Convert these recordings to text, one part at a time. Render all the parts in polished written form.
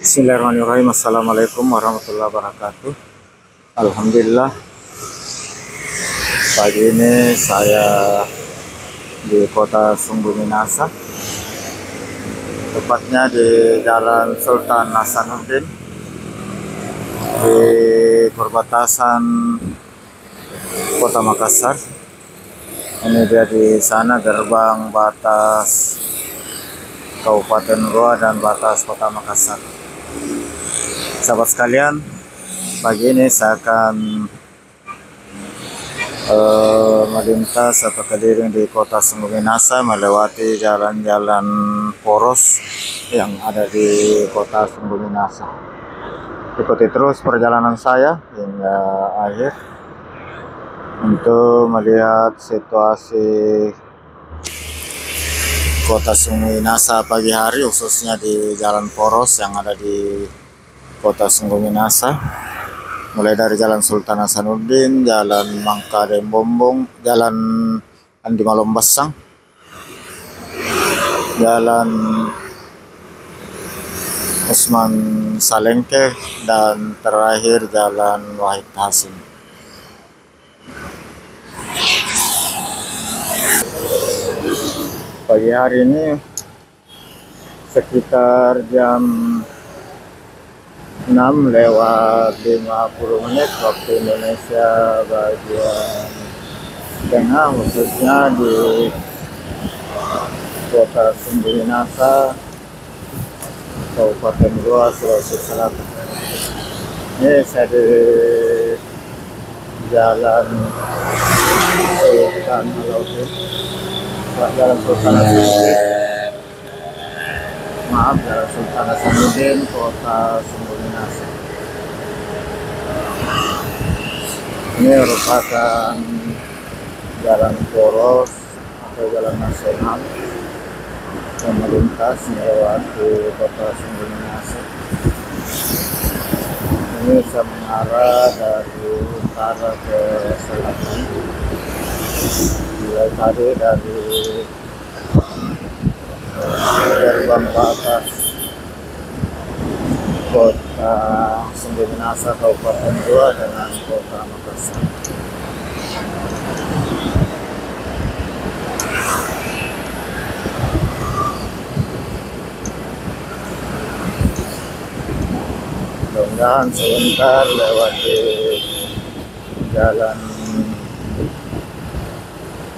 Bismillahirrahmanirrahim. Assalamualaikum warahmatullahi wabarakatuh. Alhamdulillah, pagi ini saya di kota Sungguh Minasa, tepatnya di Jalan Sultan Hasanuddin, di perbatasan Kota Makassar. Ini dia di sana gerbang batas Kabupaten Goa dan batas Kota Makassar. Sahabat sekalian, pagi ini saya akan melintas atau keliling di kota Sungguh Minasa, melewati jalan-jalan poros yang ada di kota Sungguh Minasa. Ikuti terus perjalanan saya hingga akhir untuk melihat situasi kota Sungguh Minasa pagi hari, khususnya di jalan poros yang ada di kota Sungguh Minasa, mulai dari Jalan Sultan Hasanuddin, Jalan Mangka Dembombong, Jalan Andi Malombasang, Jalan Usman Salengke, dan terakhir Jalan Wahid Hasim. Pagi hari ini sekitar jam 6:50 waktu Indonesia bagian tengah, khususnya di kota Sungguh Minasa, Kabupaten Goa, Sulawesi Selatan. Ini saya di Jalan Sultan Jalan Sultan Hasanuddin, kota Sungguh Minasa. Ini merupakan jalan poros atau jalan nasional yang melintas melewati kota Sungguh Minasa. Ini bisa mengarah dari utara ke selatan. Mulai tadi dari gerbang batas kota Sungguh Minasa Kabupaten Goa dengan kota Makassar. Mudah-mudahan sebentar lewat di Jalan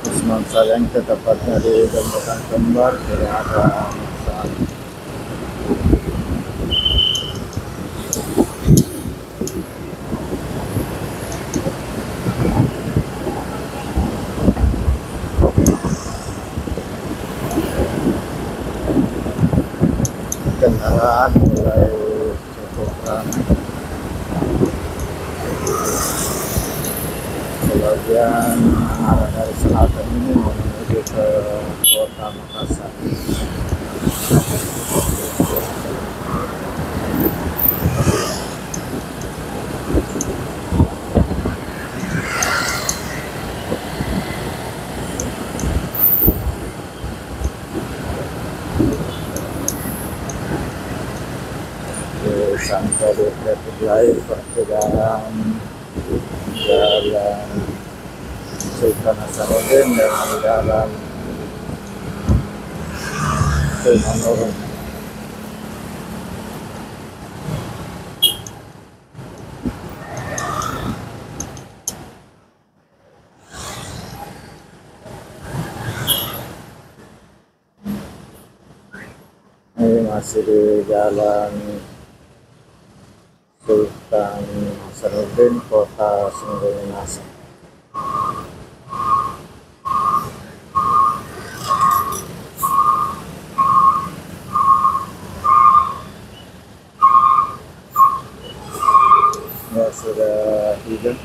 Usman Salengke, tepatnya di Dembokan Kembar, tidak ada masalah. Kendaraan mulai cukup ramai. Sebagian arah dari selatan ini menuju ke kota Makassar. Sampai di traffic light pertigaan Jalan Sultan Hasanuddin dengan Jalan Sultan Nurun. Ini masih di Jalan Sultan Hasanuddin, kota Sungguh Minasa. Ya, sudah tiba.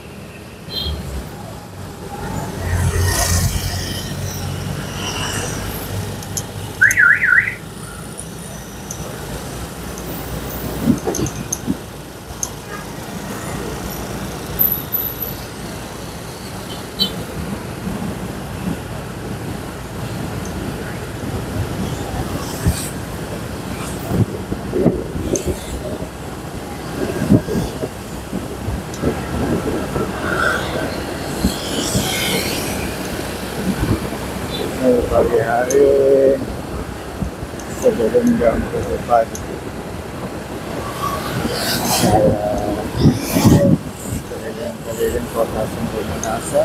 hari sebelum jam 7 pagi saya keliling kota Sungguh Minasa,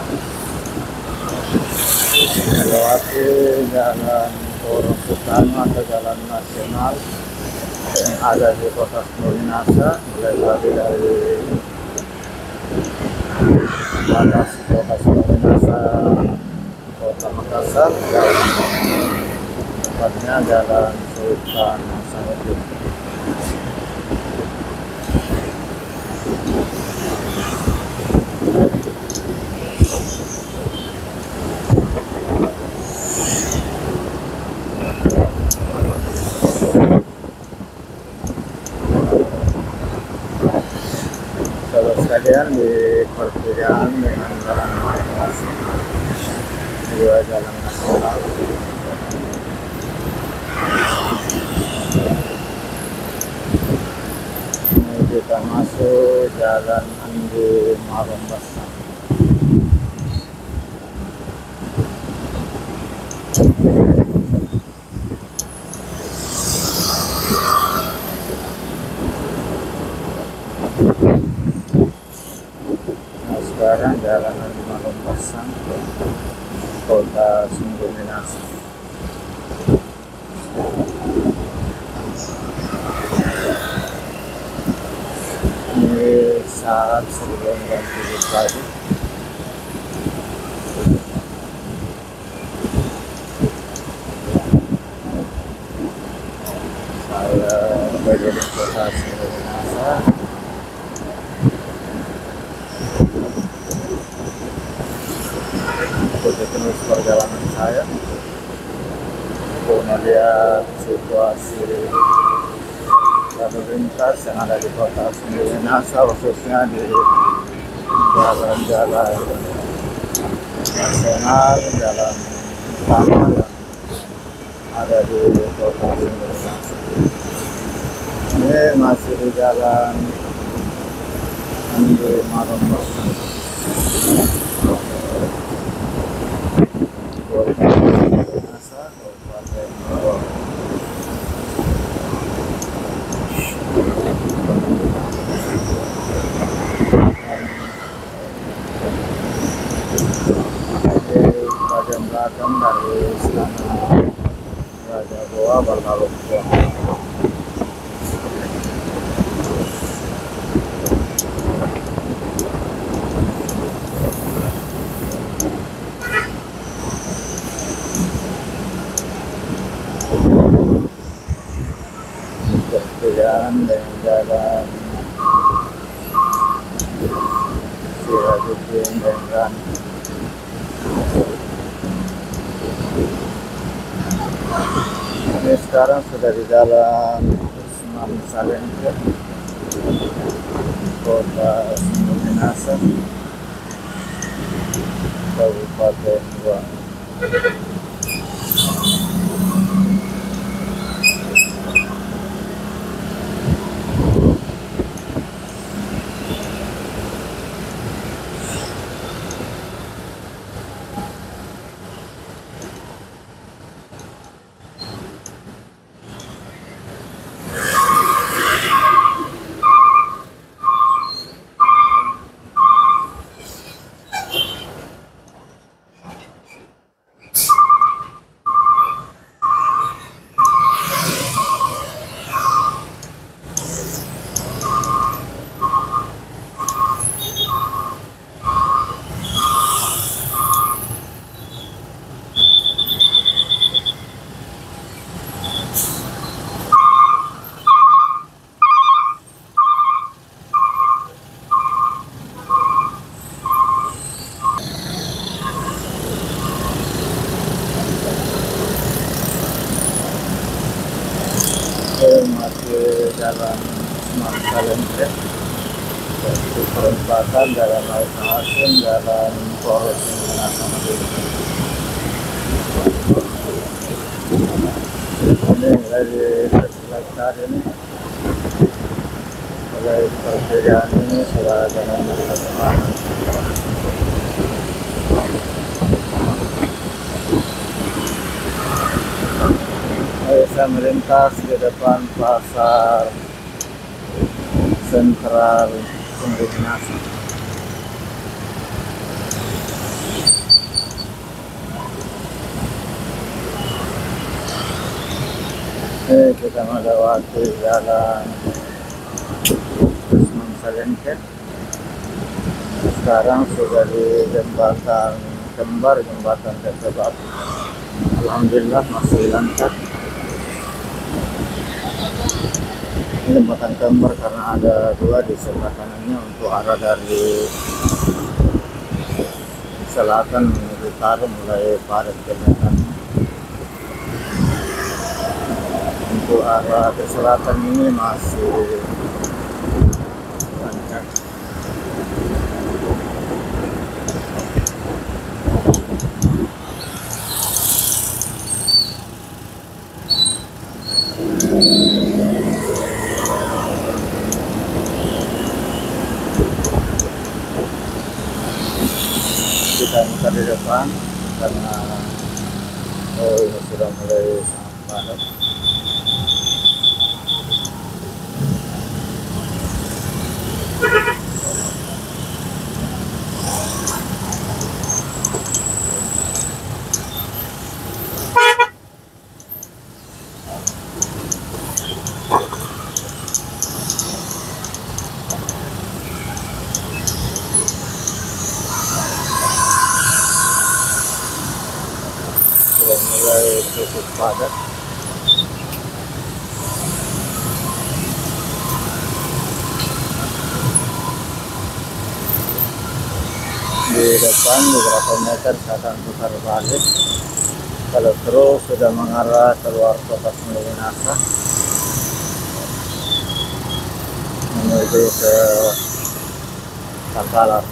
melewati jalan Poros Utama atau jalan nasional yang ada di kota Sungguh Minasa, mulai dari batas kota Sungguh Minasa, kota Makassar, dan tepatnya jalan Sultan Hasanuddin. Saudara sekalian, di pertigaan dengan jalan masing-masing dua jalan nasional, ini kita masuk jalan Andi Marombasang. Nah, sekarang jalan Andi Marombasang, kota Sungguh Minasa. Ini saat sebelum jam 7 pagi. Saya berada di kota Sungguh Minasa. Ikuti terus perjalanan saya untuk melihat situasi lalu lintas yang ada di kota Sungguh Minasa, khususnya di jalan-jalan nasional, jalan utama yang ada di kota Sungguh Minasa. Ini masih di jalan Andi Marombasang, kota Sungguh Minasa, Kabupaten Bogor. Bagian belakang dari Istana Raja Goa Berkalungkuang. Berjalan dengan jalan Sirajuddin dengan ini sekarang sudah di jalan Usman Salengke, kota Sungguh Minasa, Kabupaten Goa. Masih jalan Usman Salengke, di perempatan jalan Laut Hasim, jalan Poros Minasa. Ini mulai di sekitar ini, mulai di pertigaan ini sudah jalan nasional. saya melintas di depan pasar sentral Sungguminasa. Kita melewati jalan Usman Salenket. Sekarang sudah di jembatan Kembar, jembatan terdekat. Alhamdulillah masih lancar. Ini jembatan Kembar karena ada dua di sebelah kanannya untuk arah dari selatan menuju utara mulai padat jembatan. Untuk arah ke selatan ini masih lancar. Kita muter di depan karena ini sudah mulai sangat padat. Sudah mulai cukup padat. Di depan beberapa meter saya akan putar balik. Kalau terus sudah mengarah keluar kota Sungguminasa menuju ke Takalar.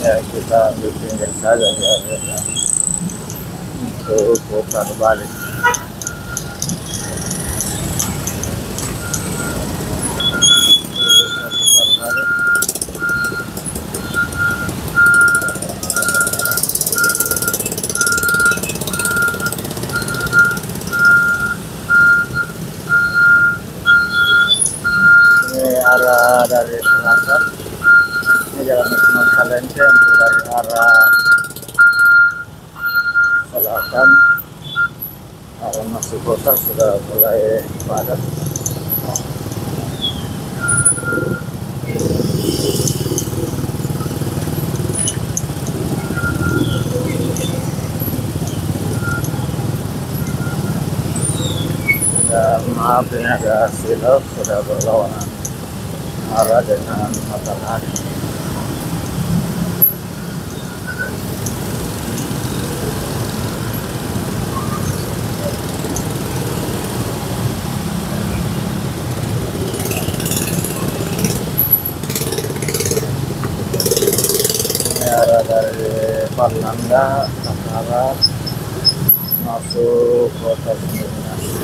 Ya, kita ambil pinggir saja ya, untuk putar balik. Putar balik. Ini arah dari selatan. Ini jalan Usman Salenket untuk dari arah selatan, arah masuk kota sudah mulai padat. Dan maaf ini agak silap, sudah berlawanan arah dengan matahari. Arah dari Parlanda, Takalar masuk kota Sungguminasa.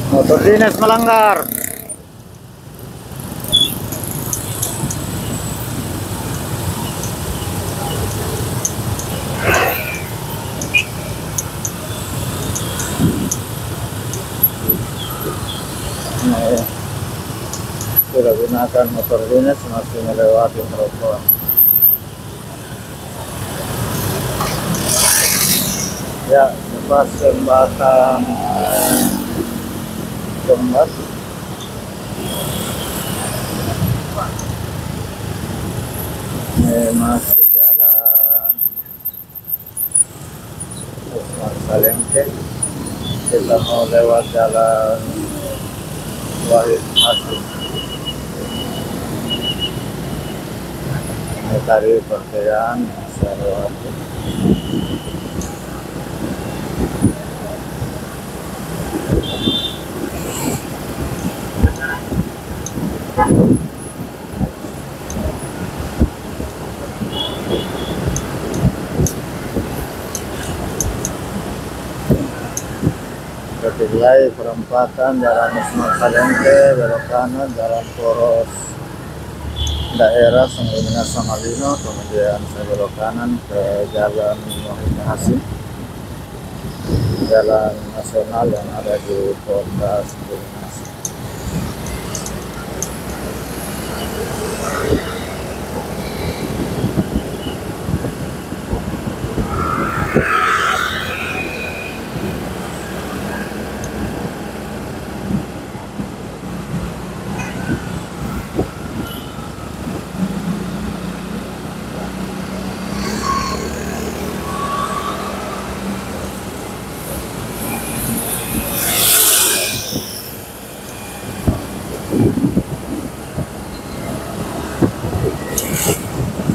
Motor dinas melanggar. Nah, sudah gunakan motor dinas masih melewati trotoar. Ya, lepas jembatan Jember. Ini masih jalan Usman Salengke. Kita mau lewat jalan Wahid Hasim. Ini tadi pertigaan saya lewati. Ketilai perempatan Jalan Usman Salengke, belok kanan Jalan Poros daerah Sangguniang Samalino, kemudian saya belok kanan ke Jalan Wahid Hasim, jalan nasional yang ada di kota Sangguniang.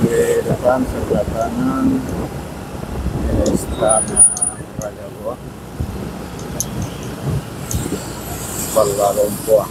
Di depan sebelah kanan ini Istana Raja Buah, Kuala Lumpur.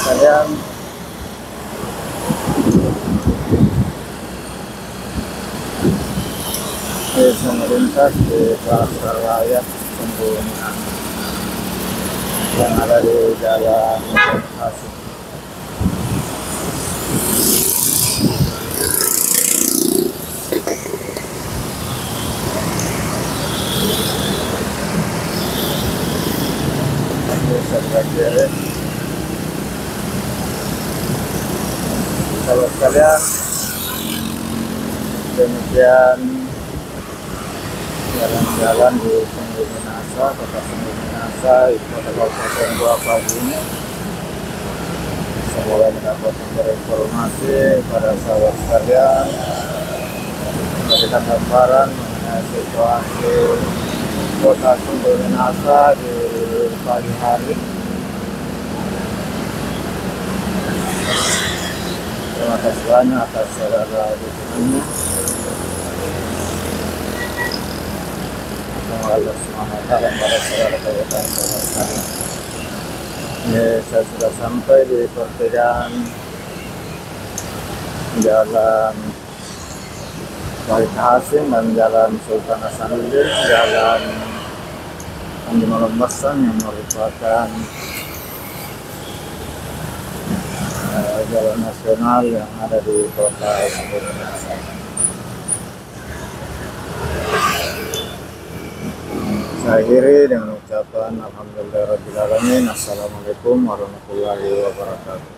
Sekalian, bisa melintas di pasar raya Sangguniang yang ada di Jalan Hasim. Bisa berdiri. Kalau sekalian, demikian jalan-jalan di Sangguniang, kota Sangguniang, itu adalah Kabupaten Goa pagi ini. Semoga mendapatkan informasi pada sahabat sekalian, memberikan gambaran mengenai situasi kota Sangguniang di pagi hari. Terima kasih banyak atas saudara dukungannya. Semoga Allah SWT pada saudara kebaikan sekalian. Ini saya sudah sampai di pertigaan Jalan Wahid Hasim dan Jalan Sultan Hasanuddin, Jalan Andi Malam Basan yang merupakan jalan nasional yang ada di kota Sangguniang. Saya akhiri dengan ucapan Alhamdulillahirrahmanirrahim. Assalamualaikum warahmatullahi wabarakatuh.